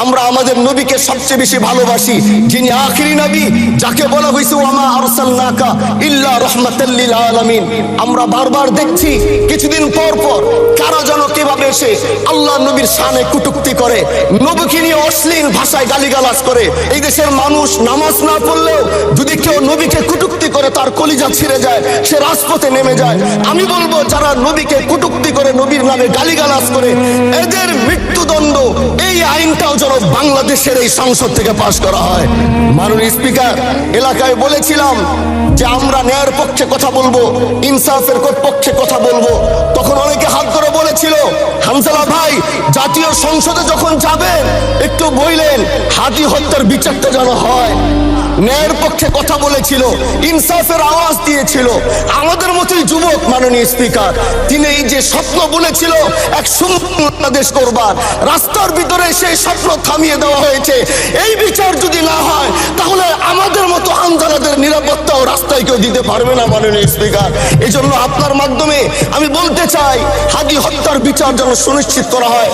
আমরা আমাদের নবীকে সবচেয়ে বেশি ভালোবাসি, যিনি আখিরি নবী, যাকে বলা হয়েছে ওয়ামা আরসালনাকা ইল্লা রাহমাতাল লিল আলামিন। আমরা বারবার দেখছি কিছুদিন পর পর কারা যেন কিভাবে এসে আল্লাহ নবীর শানে কটূক্তি করে, নবীকে নিয়ে অশ্লীল ভাষায় গালিগালাজ করে। এই দেশের মানুষ নামাজ না পড়লেও যদি কেউ নবীকে কটূক্তি করে তার কলিজা ছিঁড়ে যায়, সে রাজপথে নেমে যায়। আমি বলবো যারা নবীকে কটূক্তি করে, নবীর নামে গালিগালাজ করে, এদের মৃত্যুদণ্ড, এই আইনটাও যেন বাংলাদেশের এই সংসদ থেকে পাশ করা হয়। মাননীয় স্পিকার, এলাকায় বলেছিলাম যে আমরা ন্যায়ের পক্ষে কথা বলবো, ইনসাফের পক্ষে কথা বলবো। তখন অনেকে হাত ধরে বলেছিল, হামজালা ভাই জাতীয় সংসদে যখন যাবেন একটু বললেন হাদি হত্যার বিচারটা যেন হয়। ন্যায়ের পক্ষে কথা বলেছিল, ইনসাফের আওয়াজ দিয়েছিল। আমাদের মতোই যুবক মাননীয় স্পিকার, তিনি এই যে স্বপ্ন বলেছিল এক সুন্দর বাংলাদেশ করবার, রাস্তার ভিতরে সেই স্বপ্ন থামিয়ে দেওয়া হয়েছে। এই বিচার যদি না হয় তাহলে আমাদের মতো আন্দোলনের নিরাপত্তাও রাস্তায় কেউ দিতে পারবে না মাননীয় স্পিকার। এই জন্য আপনার মাধ্যমে আমি বলতে চাই, হাদি হত্যার বিচার যেন সুনিশ্চিত করা হয়।